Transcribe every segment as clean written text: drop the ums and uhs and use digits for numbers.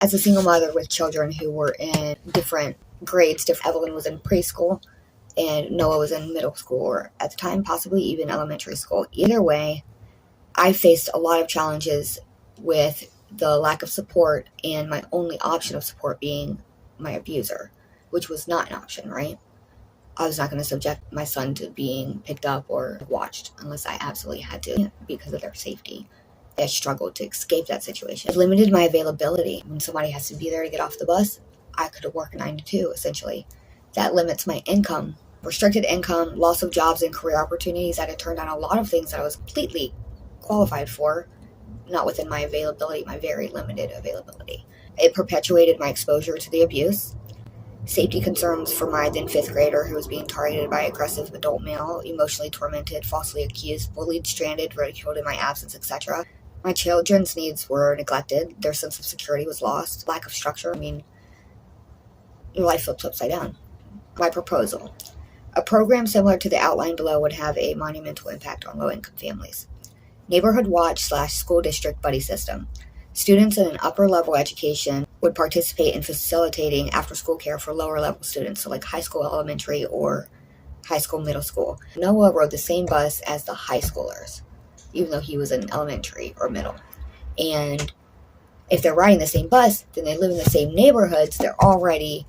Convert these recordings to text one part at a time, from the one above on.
As a single mother with children who were in different grades, Evelyn was in preschool and Noah was in middle school, or at the time, possibly even elementary school. Either way, I faced a lot of challenges with the lack of support and my only option of support being my abuser, which was not an option, right? I was not going to subject my son to being picked up or watched unless I absolutely had to because of their safety. I struggled to escape that situation. It limited my availability. When somebody has to be there to get off the bus, I could work 9 to 2, essentially. That limits my income. Restricted income, loss of jobs and career opportunities. I had to turn down a lot of things that I was completely qualified for, not within my availability, my very limited availability. It perpetuated my exposure to the abuse. Safety concerns for my then 5th grader who was being targeted by aggressive adult male, emotionally tormented, falsely accused, bullied, stranded, ridiculed in my absence, etc. My children's needs were neglected. Their sense of security was lost. Lack of structure. Your life flips upside down. My proposal. A program similar to the outline below would have a monumental impact on low-income families. Neighborhood watch/school district buddy system. Students in an upper-level education would participate in facilitating after-school care for lower-level students, so like high school, elementary, or high school, middle school. Noah rode the same bus as the high schoolers, even though he was in elementary or middle. And if they're riding the same bus, then they live in the same neighborhoods. They're already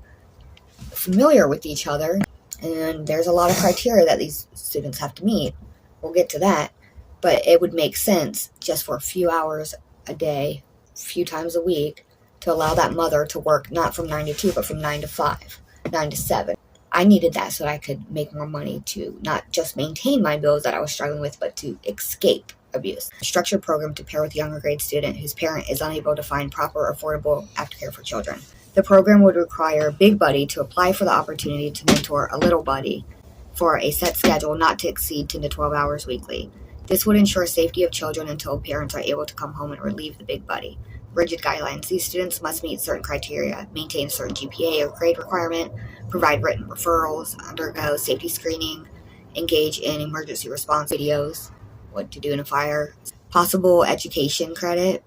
familiar with each other, and there's a lot of criteria that these students have to meet. We'll get to that, but it would make sense just for a few hours a day, a few times a week, to allow that mother to work not from 9 to 2, but from 9 to 5, 9 to 7. I needed that so that I could make more money to not just maintain my bills that I was struggling with, but to escape abuse. A structured program to pair with a younger grade student whose parent is unable to find proper, affordable aftercare for children. The program would require Big Buddy to apply for the opportunity to mentor a Little Buddy for a set schedule not to exceed 10 to 12 hours weekly. This would ensure safety of children until parents are able to come home and relieve the Big Buddy. Rigid guidelines. These students must meet certain criteria, maintain a certain GPA or grade requirement, provide written referrals, undergo safety screening, engage in emergency response videos, what to do in a fire, possible education credit,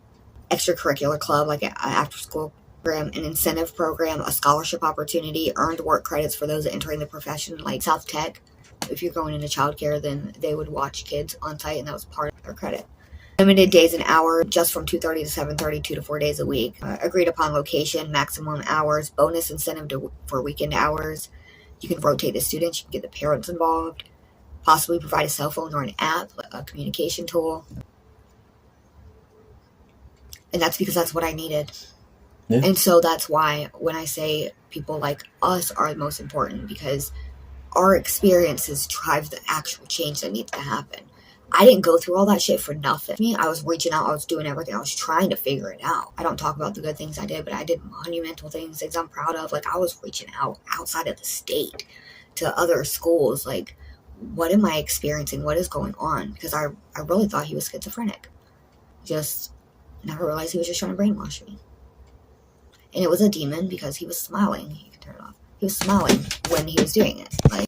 extracurricular club like an after-school program, an incentive program, a scholarship opportunity, earned work credits for those entering the profession like South Tech. If you're going into childcare, then they would watch kids on site, and that was part of their credit. Limited days and hours, just from 2:30 to 7:30, 2 to 4 days a week. Agreed upon location, maximum hours, bonus incentive for weekend hours. You can rotate the students, you can get the parents involved, possibly provide a cell phone or an app, a communication tool. And that's because that's what I needed. Yeah. And so that's why when I say people like us are the most important, because our experiences drive the actual change that needs to happen. I didn't go through all that shit for nothing. I was reaching out. I was doing everything. I was trying to figure it out. I don't talk about the good things I did, but I did monumental things I'm proud of. Like, I was reaching out outside of the state to other schools. Like, what am I experiencing? What is going on? Because I really thought he was schizophrenic. Just never realized he was just trying to brainwash me. And it was a demon because he was smiling. You can turn it off. He was smiling when he was doing it. Like,